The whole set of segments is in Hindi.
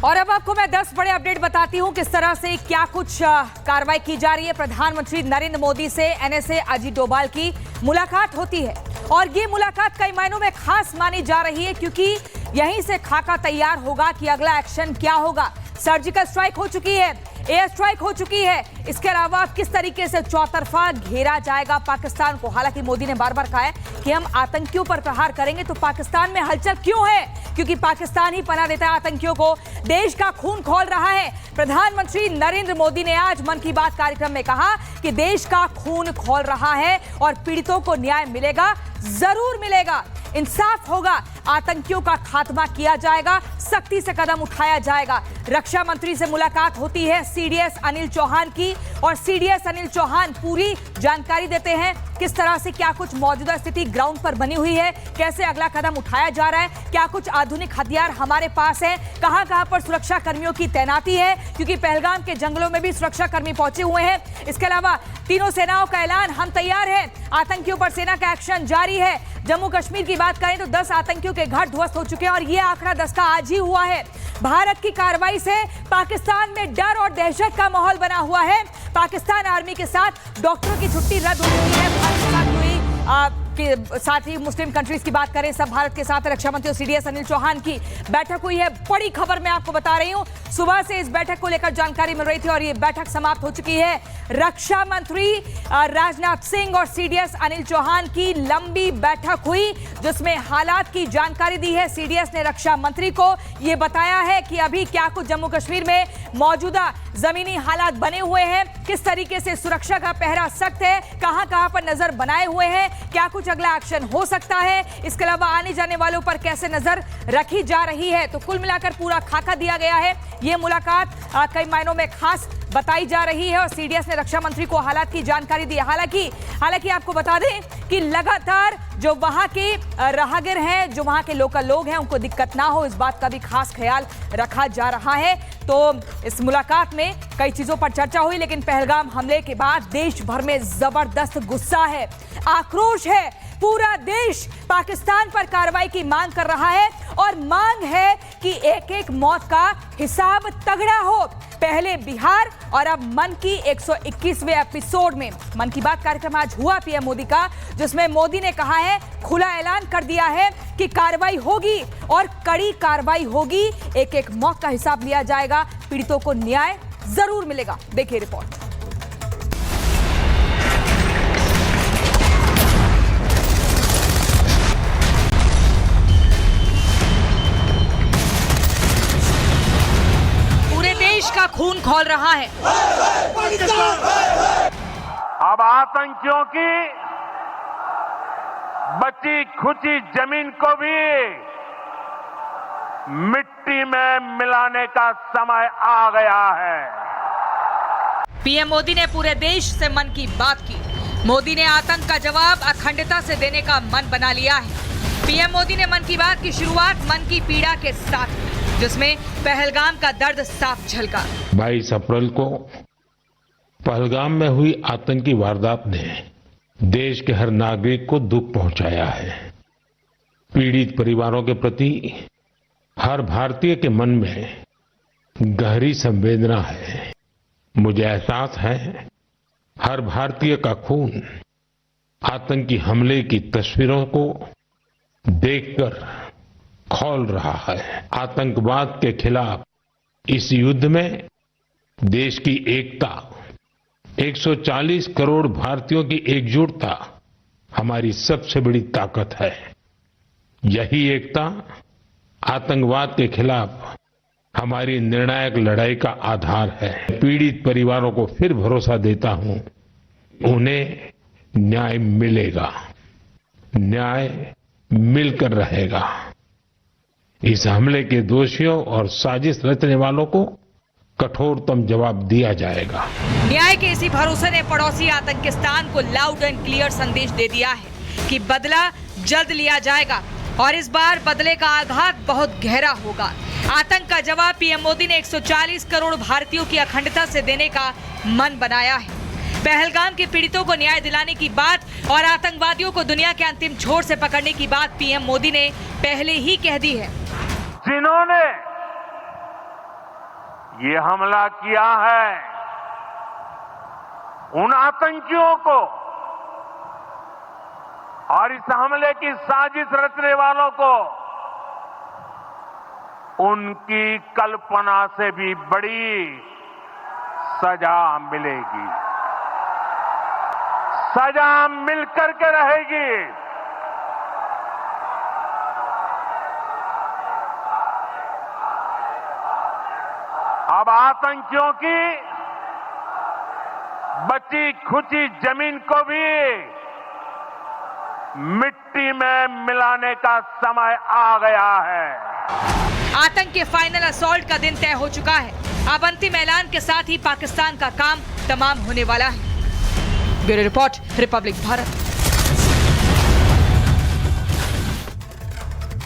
और अब आपको मैं 10 बड़े अपडेट बताती हूं किस तरह से क्या कुछ कार्रवाई की जा रही है। प्रधानमंत्री नरेंद्र मोदी से एनएसए अजीत डोभाल की मुलाकात होती है और ये मुलाकात कई मायनों में खास मानी जा रही है क्योंकि यहीं से खाका तैयार होगा कि अगला एक्शन क्या होगा। सर्जिकल स्ट्राइक हो चुकी है, एयर स्ट्राइक हो चुकी है, इसके अलावा किस तरीके से चौतरफा घेरा जाएगा पाकिस्तान को। हालांकि मोदी ने बार बार कहा है कि हम आतंकियों पर प्रहार करेंगे, तो पाकिस्तान में हलचल क्यों है? क्योंकि पाकिस्तान ही पनाह देता है आतंकियों को, देश का खून खौल रहा है। प्रधानमंत्री नरेंद्र मोदी ने आज मन की बात कार्यक्रम में कहा कि देश का खून खौल रहा है और पीड़ितों को न्याय मिलेगा, जरूर मिलेगा, इंसाफ होगा, आतंकियों का खात्मा किया जाएगा, सख्ती से कदम उठाया जाएगा। रक्षा मंत्री से मुलाकात होती है सीडीएस अनिल चौहान की और सीडीएस अनिल चौहान पूरी जानकारी देते हैं किस तरह से क्या कुछ मौजूदा स्थिति ग्राउंड पर बनी हुई है, कैसे अगला कदम उठाया जा रहा है, क्या कुछ आधुनिक हथियार हमारे पास है, कहां-कहां पर सुरक्षा कर्मियों की तैनाती है, क्योंकि पहलगाम के जंगलों में भी सुरक्षा कर्मी पहुंचे हुए हैं। इसके अलावा तीनों सेनाओं का ऐलान, हम तैयार हैं, आतंकियों पर सेना का एक्शन जारी है। जम्मू कश्मीर की बात करें तो 10 आतंकियों के घर ध्वस्त हो चुके हैं और यह आंकड़ा 10 का आज ही हुआ है। भारत की कार्रवाई से पाकिस्तान में डर और दहशत का माहौल बना हुआ है। पाकिस्तान आर्मी के साथ डॉक्टरों की छुट्टी रद्द हो चुकी है। भारत के साथ हुई के साथ ही मुस्लिम कंट्रीज की बात करें, सब भारत के साथ रक्षा मंत्री सीडीएस अनिल चौहान की बैठक हुई है। बड़ी खबर मैं आपको बता रही हूं, सुबह से इस बैठक को लेकर जानकारी मिल रही थी और ये बैठक समाप्त हो चुकी है। रक्षा मंत्री राजनाथ सिंह और सीडीएस अनिल चौहान की लंबी बैठक हुई जिसमें हालात की जानकारी दी है। सीडीएस ने रक्षा मंत्री को यह बताया है कि अभी क्या कुछ जम्मू कश्मीर में मौजूदा जमीनी हालात बने हुए हैं, किस तरीके से सुरक्षा का पहरा सख्त है, कहां-कहां पर नजर बनाए हुए हैं, क्या कुछ अगला एक्शन हो सकता है, इसके अलावा आने जाने वालों पर कैसे नजर रखी जा रही है। तो कुल मिलाकर पूरा खाका दिया गया है। यह मुलाकात कई मायनों में खास बताई जा रही है और सीडीएस ने रक्षा मंत्री को हालात की जानकारी दी। हालांकि आपको बता दें कि लगातार जो वहां के राहगीर हैं, जो वहां के लोकल लोग हैं, उनको दिक्कत ना हो, इस बात का भी खास ख्याल रखा जा रहा है। तो इस मुलाकात में कई चीजों पर चर्चा हुई, लेकिन पहलगाम हमले के बाद देश भर में जबरदस्त गुस्सा है, आक्रोश है। पूरा देश पाकिस्तान पर कार्रवाई की मांग कर रहा है और मांग है कि एक एक मौत का हिसाब तगड़ा हो। पहले बिहार और अब मन की 121वें एपिसोड में मन की बात कार्यक्रम आज हुआ पीएम मोदी का, जिसमें मोदी ने कहा है, खुला ऐलान कर दिया है कि कार्रवाई होगी और कड़ी कार्रवाई होगी, एक एक मौत का हिसाब लिया जाएगा, पीड़ितों को न्याय जरूर मिलेगा। देखिए रिपोर्ट। का खून खौल रहा है। अब आतंकियों की बची खुची जमीन को भी मिट्टी में मिलाने का समय आ गया है। पीएम मोदी ने पूरे देश से मन की बात की। मोदी ने आतंक का जवाब अखंडता से देने का मन बना लिया है। पीएम मोदी ने मन की बात की शुरुआत मन की पीड़ा के साथ, जिसमें पहलगाम का दर्द साफ झलका। 22 अप्रैल को पहलगाम में हुई आतंकी वारदात ने देश के हर नागरिक को दुख पहुंचाया है। पीड़ित परिवारों के प्रति हर भारतीय के मन में गहरी संवेदना है। मुझे एहसास है, हर भारतीय का खून आतंकी हमले की तस्वीरों को देखकर खौल रहा है। आतंकवाद के खिलाफ इस युद्ध में देश की एकता, 140 करोड़ भारतीयों की एकजुटता हमारी सबसे बड़ी ताकत है। यही एकता आतंकवाद के खिलाफ हमारी निर्णायक लड़ाई का आधार है। पीड़ित परिवारों को फिर भरोसा देता हूं, उन्हें न्याय मिलेगा, न्याय मिलकर रहेगा। इस हमले के दोषियों और साजिश रचने वालों को कठोरतम जवाब दिया जाएगा। न्याय के इसी भरोसे ने पड़ोसी आतंकिस्तान को लाउड एंड क्लियर संदेश दे दिया है कि बदला जल्द लिया जाएगा और इस बार बदले का आघात बहुत गहरा होगा। आतंक का जवाब पीएम मोदी ने 140 करोड़ भारतीयों की अखंडता से देने का मन बनाया है। पहलगाम के पीड़ितों को न्याय दिलाने की बात और आतंकवादियों को दुनिया के अंतिम छोर से पकड़ने की बात पीएम मोदी ने पहले ही कह दी है। जिन्होंने ये हमला किया है उन आतंकियों को और इस हमले की साजिश रचने वालों को उनकी कल्पना से भी बड़ी सजा मिलेगी। सजा मिलकर के रहेगी। अब आतंकियों की बची खुची जमीन को भी मिट्टी में मिलाने का समय आ गया है। आतंक के फाइनल असॉल्ट का दिन तय हो चुका है। अब अंतिम ऐलान के साथ ही पाकिस्तान का काम तमाम होने वाला है। Bureau report, Republic Bharat.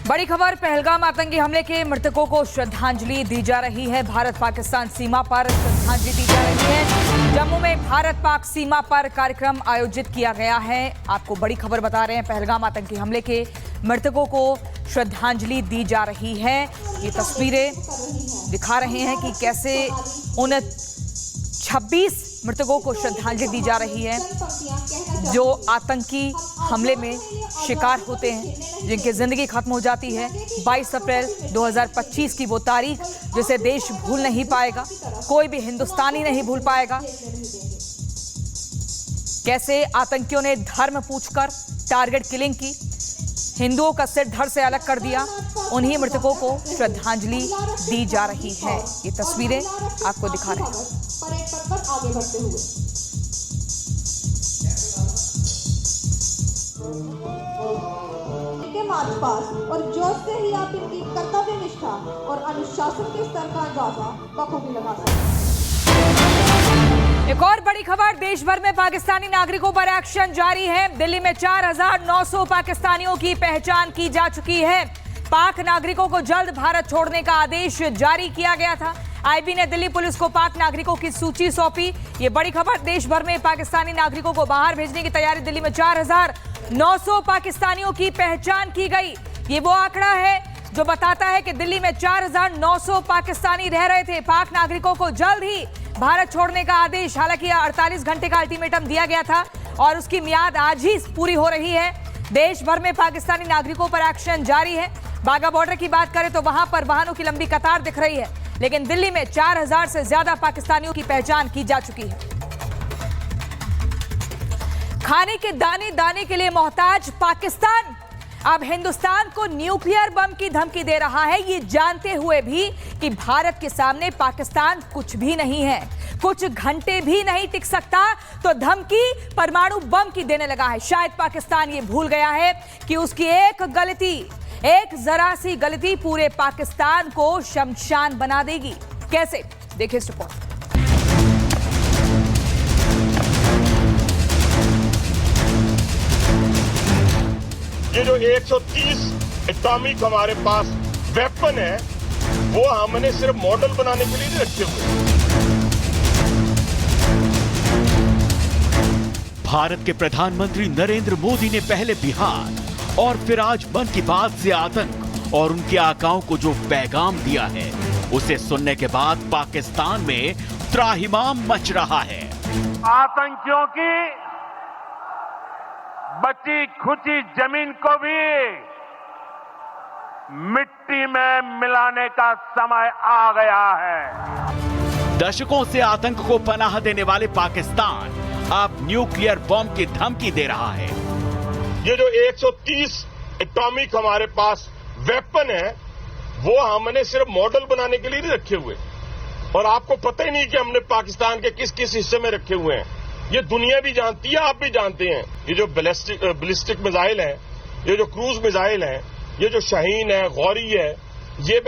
बड़ी खबर, पहलगाम आतंकी हमले के मृतकों को श्रद्धांजलि दी जा रही है। भारत पाकिस्तान सीमा पर श्रद्धांजलि दी जा रही है। जम्मू में भारत पाक सीमा पर कार्यक्रम आयोजित किया गया है। आपको बड़ी खबर बता रहे हैं, पहलगाम आतंकी हमले के मृतकों को श्रद्धांजलि दी जा रही है। ये तस्वीरें दिखा रहे हैं कि कैसे उन 26 मृतकों को श्रद्धांजलि दी जा रही है जो आतंकी हमले में शिकार होते हैं, जिनकी जिंदगी खत्म हो जाती है। 22 अप्रैल 2025 की वो तारीख जिसे देश भूल नहीं पाएगा, कोई भी हिंदुस्तानी नहीं भूल पाएगा। कैसे आतंकियों ने धर्म पूछकर टारगेट किलिंग की, हिंदुओं का सिर धड़ से अलग कर दिया। उन्हीं मृतकों को श्रद्धांजलि दी जा रही है। ये तस्वीरें आपको दिखा रहे हैं। आगे बढ़ते हुए के मार्च पास और जोश से ही आप इनकी कर्तव्य निष्ठा और अनुशासन के स्तर का अंदाजा बखूबी लगा सकते हैं। एक और बड़ी खबर, देश भर में पाकिस्तानी नागरिकों पर एक्शन जारी है। दिल्ली में 4,900 पाकिस्तानियों की पहचान की जा चुकी है। पाक नागरिकों को जल्द भारत छोड़ने का आदेश जारी किया गया था। आईबी ने दिल्ली पुलिस को पाक नागरिकों की सूची सौंपी। ये बड़ी खबर, देश भर में पाकिस्तानी नागरिकों को बाहर भेजने की तैयारी। दिल्ली में 4,900 पाकिस्तानियों की पहचान की गई। ये वो आंकड़ा है जो बताता है कि दिल्ली में 4,900 पाकिस्तानी रह रहे थे। पाक नागरिकों को जल्द ही भारत छोड़ने का आदेश, हालांकि 48 घंटे का अल्टीमेटम दिया गया था और उसकी मियाद आज ही पूरी हो रही है। देश भर में पाकिस्तानी नागरिकों पर एक्शन जारी है। बाघा बॉर्डर की बात करें तो वहां पर वाहनों की लंबी कतार दिख रही है, लेकिन दिल्ली में 4,000 से ज्यादा पाकिस्तानियों की पहचान की जा चुकी है। खाने के दाने दाने के लिए मोहताज पाकिस्तान अब हिंदुस्तान को न्यूक्लियर बम की धमकी दे रहा है, ये जानते हुए भी कि भारत के सामने पाकिस्तान कुछ भी नहीं है, कुछ घंटे भी नहीं टिक सकता, तो धमकी परमाणु बम की देने लगा है। शायद पाकिस्तान ये भूल गया है कि उसकी एक गलती, एक जरा सी गलती पूरे पाकिस्तान को शमशान बना देगी। कैसे, देखिए इस रिपोर्ट। ये जो 130 एटॉमिक हमारे पास वेपन है, वो हमने सिर्फ मॉडल बनाने के लिए नहीं रखे हुए। भारत के प्रधानमंत्री नरेंद्र मोदी ने पहले बिहार और फिर आज मन की बात से आतंक और उनके आकाओं को जो पैगाम दिया है, उसे सुनने के बाद पाकिस्तान में त्राहिमाम मच रहा है। आतंकियों की बची खुची जमीन को भी मिट्टी में मिलाने का समय आ गया है। दशकों से आतंक को पनाह देने वाले पाकिस्तान अब न्यूक्लियर बम की धमकी दे रहा है। ये जो 130 एटॉमिक हमारे पास वेपन है, वो हमने सिर्फ मॉडल बनाने के लिए नहीं रखे हुए, और आपको पता ही नहीं कि हमने पाकिस्तान के किस किस हिस्से में रखे हुए हैं। ये दुनिया भी जानती है, आप भी जानते हैं। ये जो बैलिस्टिक मिसाइल है, ये जो क्रूज मिसाइल है, ये जो शाहीन है, गौरी है, ये